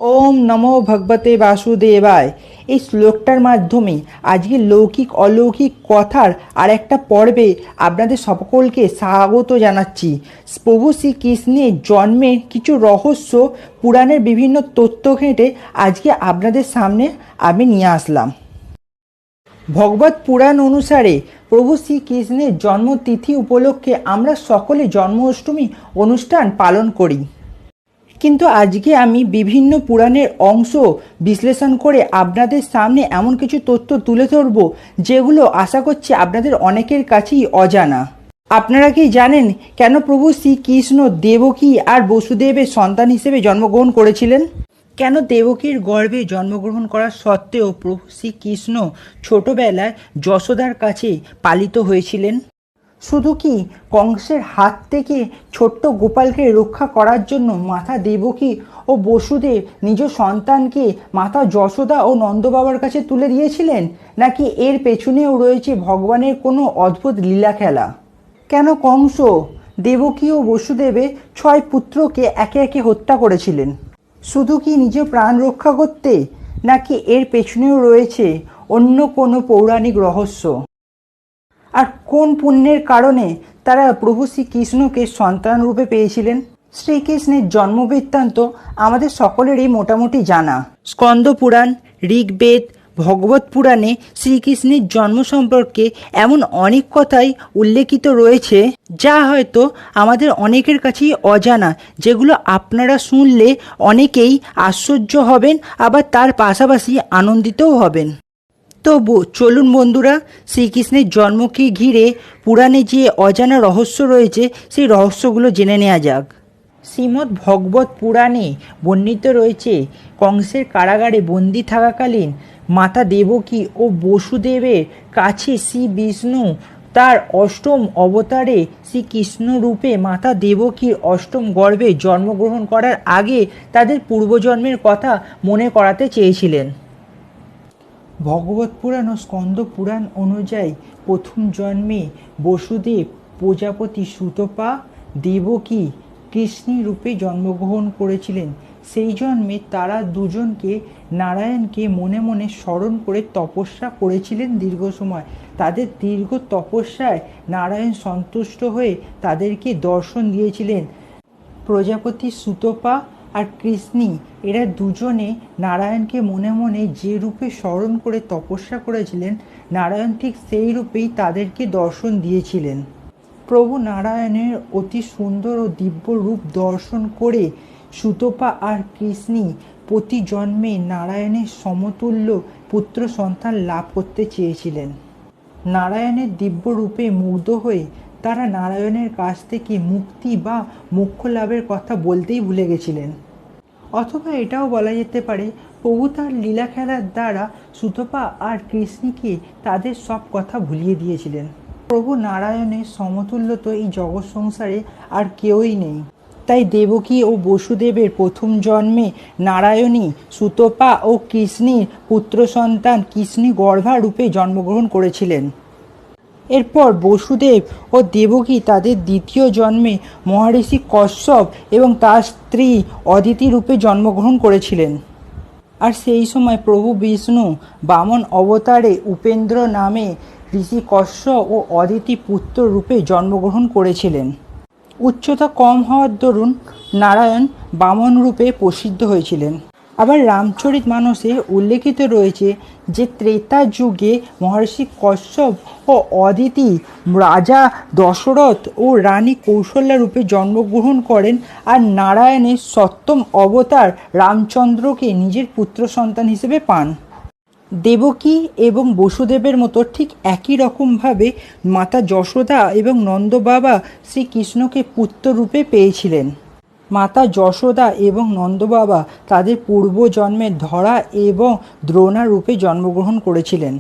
ওম নমো ভগবতে বাসুদেবায়। এই শ্লোকটার মাধ্যমে আজকে লৌকিক অলৌকিক কথার আর একটা পর্বে আপনাদের সকলকে স্বাগত জানাচ্ছি। প্রভু শ্রীকৃষ্ণের জন্মের কিছু রহস্য, পুরাণের বিভিন্ন তথ্য ঘেঁটে আজকে আপনাদের সামনে আমি নিয়ে আসলাম। ভগবত পুরাণ অনুসারে প্রভু শ্রীকৃষ্ণের জন্মতিথি উপলক্ষে আমরা সকলে জন্মাষ্টমী অনুষ্ঠান পালন করি। কিন্তু আজকে আমি বিভিন্ন পুরাণের অংশ বিশ্লেষণ করে আপনাদের সামনে এমন কিছু তথ্য তুলে ধরব যেগুলো আশা করছি আপনাদের অনেকের কাছেই অজানা। আপনারা কি জানেন কেন প্রভু শ্রীকৃষ্ণ দেবকী আর বসুদেবের সন্তান হিসেবে জন্মগ্রহণ করেছিলেন? কেন দেবকীর গর্ভে জন্মগ্রহণ করা সত্ত্বেও প্রভু শ্রীকৃষ্ণ ছোটবেলায় যশোদার কাছে পালিত হয়েছিলেন? শুধু কি কংসের হাত থেকে ছোট্ট গোপালকে রক্ষা করার জন্য মাতা দেবকী ও বসুদেব নিজ সন্তানকে মাতা যশোদা ও নন্দবাবার কাছে তুলে দিয়েছিলেন, নাকি এর পেছনেও রয়েছে ভগবানের কোনো অদ্ভুত লীলা খেলা? কেন কংস দেবকী ও বসুদেবের 6 পুত্রকে একে একে হত্যা করেছিলেন? শুধু কি নিজ প্রাণ রক্ষা করতে, নাকি এর পেছনেও রয়েছে অন্য কোনো পৌরাণিক রহস্য? আর কোন পুণ্যের কারণে তারা প্রভু শ্রীকৃষ্ণকে সন্তান রূপে পেয়েছিলেন? শ্রীকৃষ্ণের জন্মবৃত্তান্ত আমাদের সকলেরই মোটামুটি জানা। স্কন্দ পুরাণ, ঋগ্বেদ, ভগবত পুরাণে শ্রীকৃষ্ণের জন্ম সম্পর্কে এমন অনেক কথাই উল্লেখিত রয়েছে যা হয়তো আমাদের অনেকের কাছেই অজানা, যেগুলো আপনারা শুনলে অনেকেই আশ্চর্য হবেন, আবার তার পাশাপাশি আনন্দিতও হবেন। তো চলুন বন্ধুরা, শ্রীকৃষ্ণের জন্মকে ঘিরে পুরাণে যে অজানা রহস্য রয়েছে সেই রহস্যগুলো জেনে নেওয়া যাক। শ্রীমদ্ ভগবত পুরাণে বর্ণিত রয়েছে, কংসের কারাগারে বন্দি থাকাকালীন মাতা দেবকী ও বসুদেবের কাছে শ্রী বিষ্ণু তার অষ্টম অবতারে শ্রীকৃষ্ণ রূপে মাতা দেবকীর অষ্টম গর্ভে জন্মগ্রহণ করার আগে তাদের পূর্বজন্মের কথা মনে করাতে চেয়েছিলেন। ভগবত পুরাণ ও স্কন্দ পুরাণ অনুযায়ী প্রথম জন্মে বসুদেব প্রজাপতি সুতপা দেবকী কৃষ্ণী রূপে জন্মগ্রহণ করেছিলেন। সেই জন্মে তারা দুজনকে নারায়ণকে মনে মনে স্মরণ করে তপস্যা করেছিলেন দীর্ঘ সময়। তাদের দীর্ঘ তপস্যায় নারায়ণ সন্তুষ্ট হয়ে তাদেরকে দর্শন দিয়েছিলেন। প্রজাপতি সুতপা আর কৃষ্ণী এরা দুজনে নারায়ণকে মনে মনে যে রূপে স্মরণ করে তপস্যা করেছিলেন, নারায়ণ ঠিক সেই রূপেই তাদেরকে দর্শন দিয়েছিলেন। প্রভু নারায়ণের অতি সুন্দর ও দিব্য রূপ দর্শন করে সুতপা আর কৃষ্ণী প্রতি জন্মে নারায়ণের সমতুল্য পুত্র সন্তান লাভ করতে চেয়েছিলেন। নারায়ণের দিব্য রূপে মুগ্ধ হয়ে তারা নারায়ণের কাছ থেকে মুক্তি বা মোক্ষ লাভের কথা বলতেই ভুলে গেছিলেন। অথবা এটাও বলা যেতে পারে, প্রভু তার লীলা খেলার দ্বারা সুতপা আর কৃষ্ণীকে তাদের সব কথা ভুলিয়ে দিয়েছিলেন। প্রভু নারায়ণের সমতুল্য তো এই জগৎ সংসারে আর কেউই নেই। তাই দেবকী ও বসুদেবের প্রথম জন্মে নারায়ণী সুতপা ও কৃষ্ণীর পুত্র সন্তান কৃষ্ণী গর্ভা রূপে জন্মগ্রহণ করেছিলেন। এরপর বসুদেব ও দেবকী তাদের দ্বিতীয় জন্মে মহর্ষি কশ্যপ এবং তার স্ত্রী অদিতি রূপে জন্মগ্রহণ করেছিলেন। আর সেই সময় প্রভু বিষ্ণু বামন অবতারে উপেন্দ্র নামে ঋষি কশ্যপ ও অদিতি পুত্র রূপে জন্মগ্রহণ করেছিলেন। উচ্চতা কম হওয়ার দরুন নারায়ণ বামন রূপে প্রসিদ্ধ হয়েছিলেন। আবার রামচরিত মানসে উল্লেখিত রয়েছে যে ত্রেতা যুগে মহর্ষি কশ্যপ ও অদিতি রাজা দশরথ ও রানী কৌশল্যা রূপে জন্মগ্রহণ করেন, আর নারায়ণের সপ্তম অবতার রামচন্দ্রকে নিজের পুত্র সন্তান হিসেবে পান। দেবকী এবং বসুদেবের মতো ঠিক একই রকমভাবে মাতা যশোদা এবং নন্দবাবা শ্রীকৃষ্ণকে পুত্র রূপে পেয়েছিলেন। মাতা যশোদা এবং নন্দবাবা তাদের পূর্বজন্মে ধরা এবং দ্রোণা রূপে জন্মগ্রহণ করেছিলেন।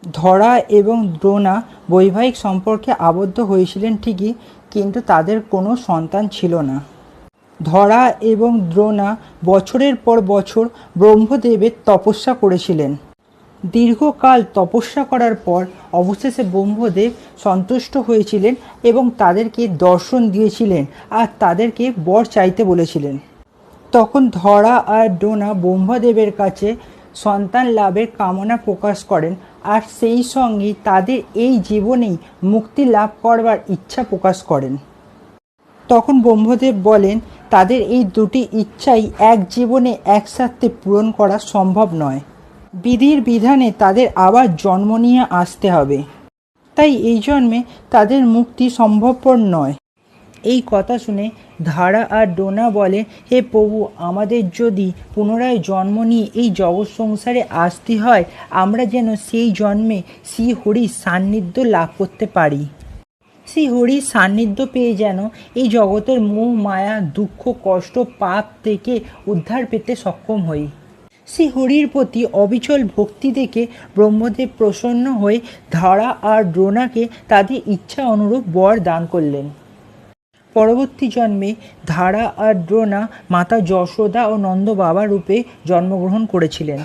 ধরা এবং দ্রোণা বৈবাহিক সম্পর্কে আবদ্ধ হয়েছিলেন ঠিকই, কিন্তু তাদের কোনো সন্তান ছিল না। ধরা এবং দ্রোণা বছরের পর বছর ব্রহ্মদেবের তপস্যা করেছিলেন। দীর্ঘকাল তপস্যা করার পর অবশেষে ব্রহ্মদেব সন্তুষ্ট হয়েছিলেন এবং তাদেরকে দর্শন দিয়েছিলেন আর তাদেরকে বর চাইতে বলেছিলেন। তখন ধরা আর ডোনা ব্রহ্মদেবের কাছে সন্তান লাভের কামনা প্রকাশ করেন, আর সেই সঙ্গে তাদের এই জীবনেই মুক্তি লাভ করবার ইচ্ছা প্রকাশ করেন। তখন ব্রহ্মদেব বলেন, তাদের এই দুটি ইচ্ছাই এক জীবনে একসাথে পূরণ করা সম্ভব নয়। বিধির বিধানে তাদের আবার জন্ম নিয়ে আসতে হবে, তাই এই জন্মে তাদের মুক্তি সম্ভবপর নয়। এই কথা শুনে ধারা আর ডোনা বলে, হে প্রভু, আমাদের যদি পুনরায় জন্ম নিয়ে এই জগৎ সংসারে আসতে হয়, আমরা যেন সেই জন্মে শ্রী হরির সান্নিধ্য লাভ করতে পারি। শ্রী হরির সান্নিধ্য পেয়ে যেন এই জগতের মোহ মায়া দুঃখ কষ্ট পাপ থেকে উদ্ধার পেতে সক্ষম হই। শ্রী হরির প্রতি অবিচল ভক্তি দেখে ব্রহ্মদেব প্রসন্ন হয়ে ধারা আর ড্রোনাকে তাদের ইচ্ছা অনুরূপ বর দান করলেন। পরবর্তী জন্মে ধারা আর ড্রোনা মাতা যশোদা ও নন্দ বাবা রূপে জন্মগ্রহণ করেছিলেন।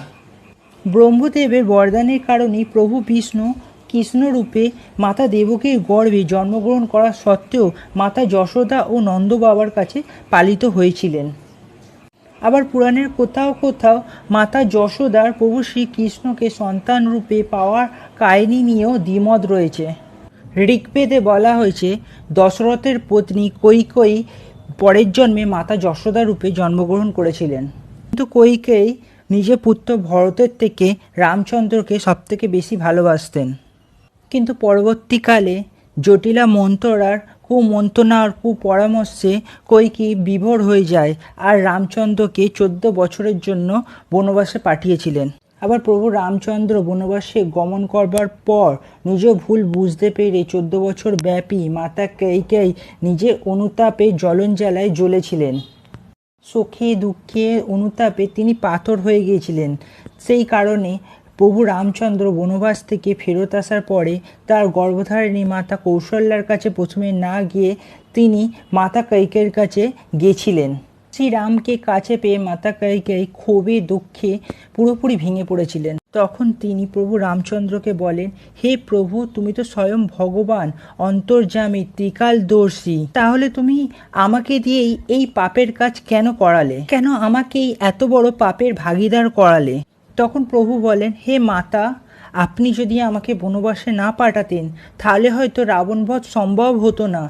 ব্রহ্মদেবের বরদানের কারণেই প্রভু বিষ্ণু কৃষ্ণরূপে মাতা দেবকীর গর্ভে জন্মগ্রহণ করা সত্ত্বেও মাতা যশোদা ও নন্দ বাবার কাছে পালিত হয়েছিলেন। আবার পুরাণের কোথাও কোথাও মাতা যশোদার প্রভু শ্রীকৃষ্ণকে সন্তান রূপে পাওয়ার কাহিনী নিয়েও দ্বিমত রয়েছে। ঋগ্বেদে বলা হয়েছে, দশরথের পত্নী কৈকেয়ী পরের জন্মে মাতা যশোদা রূপে জন্মগ্রহণ করেছিলেন, কিন্তু কৈকেয়ী নিজের পুত্র ভরতের থেকে রামচন্দ্রকে সবথেকে বেশি ভালোবাসতেন। কিন্তু পরবর্তীকালে জটিলা মন্ত্ররার কুমন্ত্রণার কুপরামর্শে কৈকেয়ী বিভোর হয়ে যায় আর রামচন্দ্রকে 14 বছরের জন্য বনবাসে পাঠিয়েছিলেন। আবার প্রভু রামচন্দ্র বনবাসে গমন করবার পর নিজ ভুল বুঝতে পেরে 14 বছর ব্যাপী মাতা কৈকেয়ী নিজের অনুতাপে জ্বলনজ্বালায় জ্বলেছিলেন। সুখে দুঃখে অনুতাপে তিনি পাথর হয়ে গিয়েছিলেন। সেই কারণে প্রভু রামচন্দ্র বনবাস থেকে ফেরত আসার পরে তার গর্ভধারিণী মাতা কৌশল্যার কাছে প্রথমে না গিয়ে তিনি মাতা কৈকেয়ীর কাছে গিয়েছিলেন। শ্রীরামকে কাছে পেয়ে মাতা কৈকেয়ী ক্ষোভে দুঃখে পুরোপুরি ভেঙে পড়েছিলেন। তখন তিনি প্রভু রামচন্দ্রকে বলেন, হে প্রভু, তুমি তো স্বয়ং ভগবান, অন্তর্যামী, ত্রিকালদর্শী, তাহলে তুমি আমাকে দিয়েই এই পাপের কাজ কেন করালে? কেন আমাকেই এত বড় পাপের ভাগীদার করালে? তখন প্রভু বলেন, হে মাতা, আপনি যদি আমাকে বনবাসে না পাঠাতেন তাহলে হয়তো রাবণবধ সম্ভব হতো না।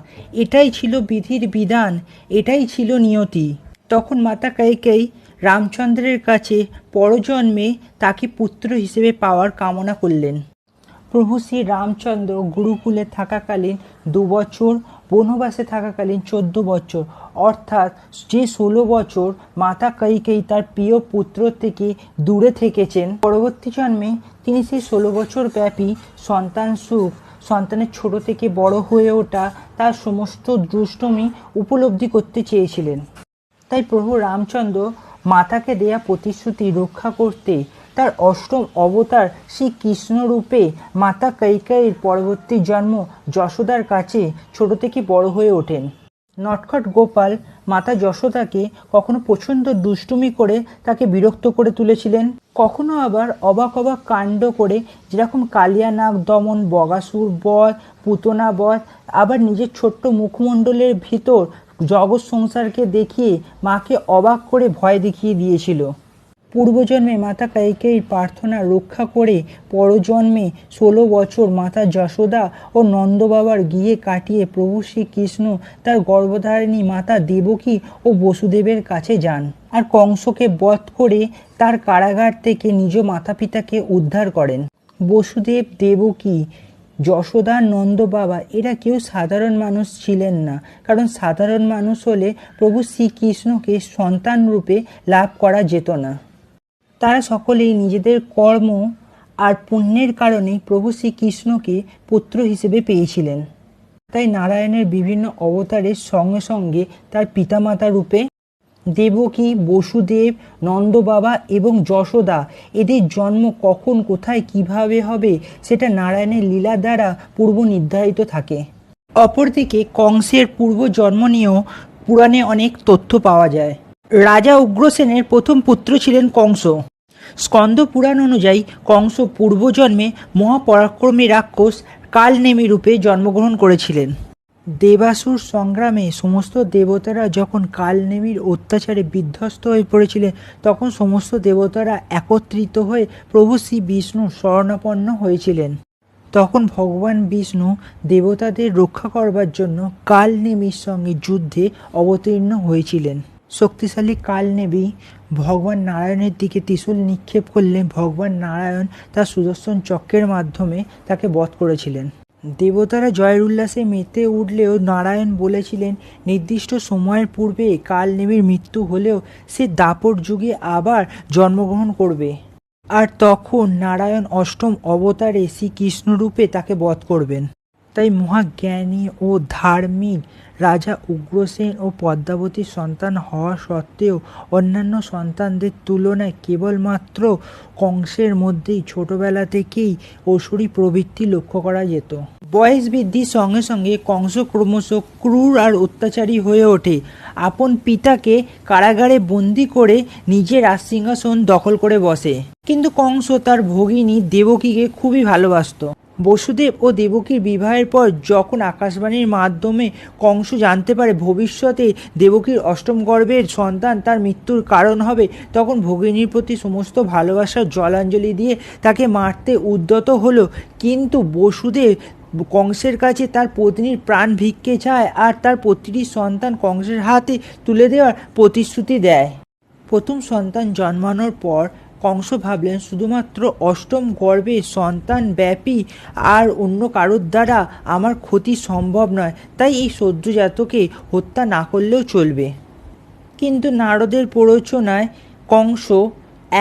এটাই ছিল বিধির বিধান, এটাই ছিল নিয়তি। তখন মাতা কৈকেয়ী রামচন্দ্রের কাছে পরজন্মে তাকে পুত্র হিসেবে পাওয়ার কামনা করলেন। প্রভু শ্রী রামচন্দ্র গুরুকুলে থাকাকালীন 2 বছর, বনবাসে থাকাকালীন 14 বছর, অর্থাৎ যে 16 বছর মাতা কৈকেয়ী তার প্রিয় পুত্র থেকে দূরে থেকেছেন, পরবর্তী জন্মে তিনি সেই 16 বছর ব্যাপী সন্তান সুখ, সন্তানের ছোট থেকে বড় হয়ে ওঠা, তার সমস্ত দুষ্টুমি উপলব্ধি করতে চেয়েছিলেন। তাই প্রভু রামচন্দ্র মাতাকে দেয়া প্রতিশ্রুতি রক্ষা করতে তার অষ্টম অবতার শ্রীকৃষ্ণ রূপে মাতা কৈকেয়ীর পরবর্তী জন্ম যশোদার কাছে ছোট থেকে বড় হয়ে ওঠেন। নটখট গোপাল মাতা যশোদাকে কখনো প্রচণ্ড দুষ্টুমি করে তাকে বিরক্ত করে তুলেছিলেন, কখনো আবার অবাক অবাক কাণ্ড করে, যেরকম কালিয়া নাগ দমন, বগাসুর বধ, পুতনা বধ, আবার নিজের ছোট্ট মুখমণ্ডলের ভিতর জগৎ সংসারকে দেখিয়ে মাকে অবাক করে ভয় দেখিয়ে দিয়েছিল। পূর্বজন্মে মাতা কৈকেয়ীর প্রার্থনা রক্ষা করে পরজন্মে 16 বছর মাতা যশোদা ও নন্দবাবার গৃহে কাটিয়ে প্রভু শ্রীকৃষ্ণ তার গর্ভধারিণী মাতা দেবকী ও বসুদেবের কাছে যান আর কংসকে বধ করে তার কারাগার থেকে নিজ মাতা পিতাকে উদ্ধার করেন। বসুদেব, দেবকী, যশোদা, নন্দ বাবা এরা কেউ সাধারণ মানুষ ছিলেন না, কারণ সাধারণ মানুষ হলে প্রভু শ্রীকৃষ্ণকে সন্তান রূপে লাভ করা যেত না। তারা সকলেই নিজেদের কর্ম আর পুণ্যের কারণে প্রভু শ্রীকৃষ্ণকে পুত্র হিসেবে পেয়েছিলেন। তাই নারায়ণের বিভিন্ন অবতারের সঙ্গে সঙ্গে তার পিতামাতা রূপে দেবকী, বসুদেব, নন্দবাবা এবং যশোদা এদের জন্ম কখন, কোথায়, কিভাবে হবে সেটা নারায়ণের লীলা দ্বারা পূর্ব নির্ধারিত থাকে। অপরদিকে কংসের পূর্ব জন্ম নিয়েও পুরাণে অনেক তথ্য পাওয়া যায়। রাজা উগ্রসেনের প্রথম পুত্র ছিলেন কংস। স্কন্দ পুরাণ অনুযায়ী কংস পূর্বজন্মে মহাপরাক্রমী রাক্ষস কালনেমী রূপে জন্মগ্রহণ করেছিলেন। দেবাসুর সংগ্রামে সমস্ত দেবতারা যখন কালনেমির অত্যাচারে বিধ্বস্ত হয়ে পড়েছিলেন, তখন সমস্ত দেবতারা একত্রিত হয়ে প্রভু শ্রী বিষ্ণুর শরণাপন্ন হয়েছিলেন। তখন ভগবান বিষ্ণু দেবতাদের রক্ষা করবার জন্য কালনেমির সঙ্গে যুদ্ধে অবতীর্ণ হয়েছিলেন। শক্তিশালী কালনেমি ভগবান নারায়ণের দিকে ত্রিশূল নিক্ষেপ করলে ভগবান নারায়ণ তার সুদর্শন চক্রের মাধ্যমে তাকে বধ করেছিলেন। দেবতারা জয়ের উল্লাসে মেতে উঠলেও নারায়ণ বলেছিলেন নির্দিষ্ট সময়ের পূর্বে কালনেমির মৃত্যু হলেও সে দাপর যুগে আবার জন্মগ্রহণ করবে, আর তখন নারায়ণ অষ্টম অবতারে শ্রীকৃষ্ণরূপে তাকে বধ করবেন। তাই মহাজ্ঞানী ও ধার্মিক রাজা উগ্রসেন ও পদ্মাবতীর সন্তান হওয়া সত্ত্বেও অন্যান্য সন্তানদের তুলনায় কেবলমাত্র কংসের মধ্যেই ছোটবেলা থেকেই অসুরী প্রবৃত্তি লক্ষ্য করা যেত। বয়স বৃদ্ধির সঙ্গে সঙ্গে কংস ক্রমশ ক্রূর আর অত্যাচারী হয়ে ওঠে। আপন পিতাকে কারাগারে বন্দি করে নিজের রাজসিংহাসন দখল করে বসে। কিন্তু কংস তার ভগিনী দেবকীকে খুবই ভালোবাসত। বসুদেব ও দেবকীর বিবাহের পর যখন আকাশবাণীর মাধ্যমে কংস জানতে পারে ভবিষ্যতে দেবকীর অষ্টম গর্ভের সন্তান তার মৃত্যুর কারণ হবে, তখন ভগিনীর প্রতি সমস্ত ভালোবাসার জলাঞ্জলি দিয়ে তাকে মারতে উদ্যত হলো। কিন্তু বসুদেব কংসের কাছে তার পত্নীর প্রাণ ভিক্ষে চায় আর তার প্রতিটি সন্তান কংসের হাতে তুলে দেওয়ার প্রতিশ্রুতি দেয়। প্রথম সন্তান জন্মানোর পর কংস ভাবলেন শুধুমাত্র অষ্টম গর্ভে সন্তান ব্যাপী আর অন্য কারোর দ্বারা আমার ক্ষতি সম্ভব নয়, তাই এই সদ্যজাতকে হত্যা না করলেও চলবে। কিন্তু নারদের প্ররোচনায় কংস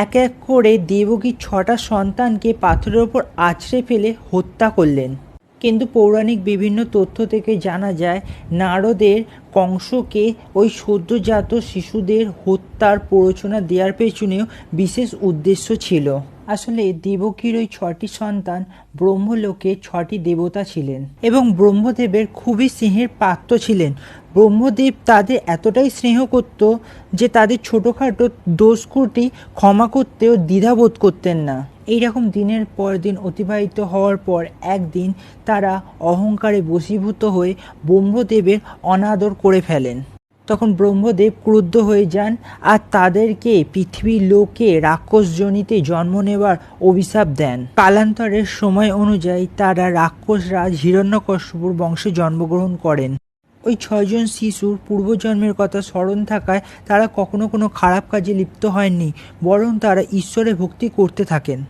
এক এক করে দেবকীর 6টা সন্তানকে পাথরের ওপর আছড়ে ফেলে হত্যা করলেন। কিন্তু পৌরাণিক বিভিন্ন তথ্য থেকে জানা যায় নারদের কংসকে ওই সদ্যজাত শিশুদের হত্যার প্ররোচনা দেওয়ার পেছনেও বিশেষ উদ্দেশ্য ছিল। আসলে দেবকীর ওই 6টি সন্তান ব্রহ্মলোকে 6টি দেবতা ছিলেন এবং ব্রহ্মদেবের খুবই স্নেহের পাত্র ছিলেন। ব্রহ্মদেব তাদের এতটাই স্নেহ করত যে তাদের ছোটোখাটো দোষত্রুটি ক্ষমা করতেও দ্বিধাবোধ করতেন না। এইরকম দিনের পর দিন অতিবাহিত হওয়ার পর একদিন তারা অহংকারে বশীভূত হয়ে ব্রহ্মদেবের অনাদর করে ফেলেন। তখন ব্রহ্মদেব ক্রুদ্ধ হয়ে যান আর তাদেরকে পৃথিবীর লোকে রাক্ষসজনিতে জন্ম নেবার অভিশাপ দেন। কালান্তরের সময় অনুযায়ী তারা রাক্ষসরাজ হিরণ্যকশ্যপুর বংশে জন্মগ্রহণ করেন। ওই 6 জন শিশুর পূর্বজন্মের কথা স্মরণ থাকায় তারা কখনো কোনো খারাপ কাজে লিপ্ত হয়নি, বরং তারা ঈশ্বরের ভক্তি করতে থাকেন।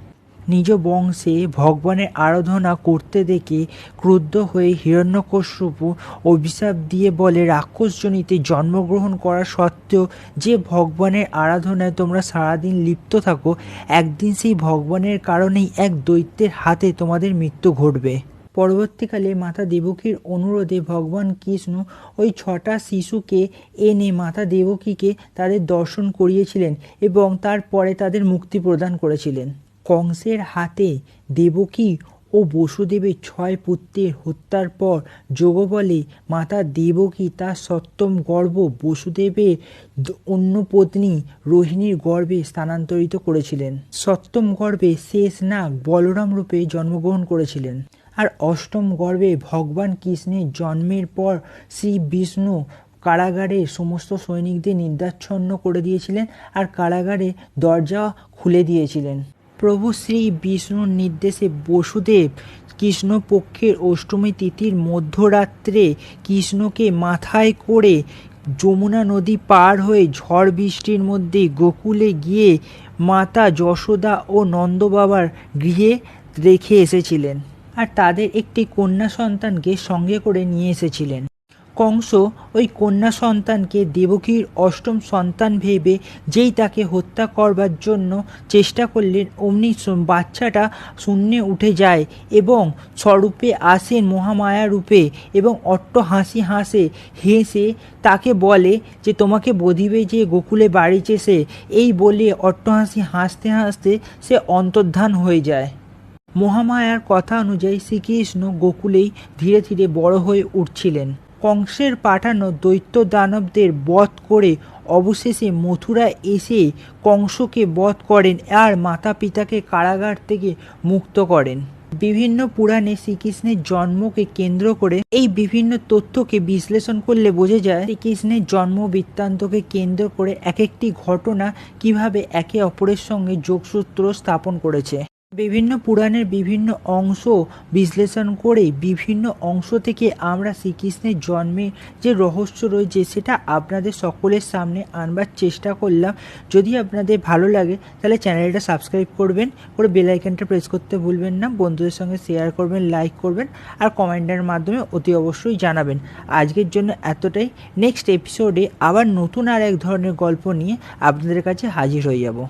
নিজ বংশে ভগবানের আরাধনা করতে দেখে ক্রুদ্ধ হয়ে হিরণ্যকশ্যপু অভিশাপ দিয়ে বলে রাক্ষসজনিতে জন্মগ্রহণ করা সত্ত্বেও যে ভগবানের আরাধনায় তোমরা সারাদিন লিপ্ত থাকো, একদিন সেই ভগবানের কারণেই এক দৈত্যের হাতে তোমাদের মৃত্যু ঘটবে। পরবর্তীকালে মাতা দেবকীর অনুরোধে ভগবান কৃষ্ণ ওই 6টা শিশুকে এনে মাতা দেবকীকে তাদের দর্শন করিয়েছিলেন এবং তারপরে তাদের মুক্তি প্রদান করেছিলেন। কংসের হাতে দেবকী ও বসুদেবের 6 পুত্রের হত্যার পর যোগবলে মাতা দেবকী তার সপ্তম গর্ভ বসুদেবের অন্য পত্নী রোহিণীর গর্ভে স্থানান্তরিত করেছিলেন। সপ্তম গর্ভে শেষ নাগ বলরাম রূপে জন্মগ্রহণ করেছিলেন। আর অষ্টম গর্ভে ভগবান কৃষ্ণের জন্মের পর শ্রী বিষ্ণু কারাগারের সমস্ত সৈনিকদের নির্দাচ্ছন্ন করে দিয়েছিলেন আর কারাগারে দরজা খুলে দিয়েছিলেন। প্রভু শ্রী বিষ্ণুর নির্দেশে বসুদেব কৃষ্ণপক্ষের অষ্টমী তিথির মধ্যরাত্রে কৃষ্ণকে মাথায় করে যমুনা নদী পার হয়ে ঝড় বৃষ্টির মধ্যে গোকুলে গিয়ে মাতা যশোদা ও নন্দবাবার গৃহে রেখে এসেছিলেন আর তাদের একটি কন্যা সন্তানকে সঙ্গে করে নিয়ে এসেছিলেন। কংস ওই কন্যা সন্তানকে দেবকীর অষ্টম সন্তান ভেবে যেই তাকে হত্যা করবার জন্য চেষ্টা করলেন, অমনি বাচ্চাটা শূন্যে উঠে যায় এবং স্বরূপে আসেন মহামায়া রূপে এবং অট্ট হাসি হেসে তাকে বলে যে তোমাকে বধিবে যে গোকুলে বাড়িছে সে। এই বলে অট্টহাসি হাসতে হাসতে সে অন্তর্ধান হয়ে যায়। মহামায়ার কথা অনুযায়ী শ্রীকৃষ্ণ গোকুলেই ধীরে ধীরে বড় হয়ে উঠছিলেন। কংসের পাঠানো দৈত্য দানবদের বধ করে অবশেষে মথুরা এসে কংসকে বধ করেন আর মাতা পিতাকে কারাগার থেকে মুক্ত করেন। বিভিন্ন পুরাণে শ্রীকৃষ্ণের জন্মকে কেন্দ্র করে এই বিভিন্ন তথ্যকে বিশ্লেষণ করলে বোঝা যায় শ্রীকৃষ্ণের জন্ম বৃত্তান্তকে কেন্দ্র করে এক একটি ঘটনা কিভাবে একে অপরের সঙ্গে যোগসূত্র স্থাপন করেছে। বিভিন্ন পুরাণের বিভিন্ন অংশ বিশ্লেষণ করে বিভিন্ন অংশ থেকে আমরা শ্রীকৃষ্ণের জন্মের যে রহস্য রয়েছে সেটা আপনাদের সকলের সামনে আনবার চেষ্টা করলাম। যদি আপনাদের ভালো লাগে তাহলে চ্যানেলটা সাবস্ক্রাইব করবেন, করে বেল আইকনটা প্রেস করতে ভুলবেন না, বন্ধুদের সঙ্গে শেয়ার করবেন, লাইক করবেন আর কমেন্টের মাধ্যমে অতি অবশ্যই জানাবেন। আজকের জন্য এতটাই। নেক্সট এপিসোডে আবার নতুন আর এক ধরনের গল্প নিয়ে আপনাদের কাছে হাজির হয়ে যাব।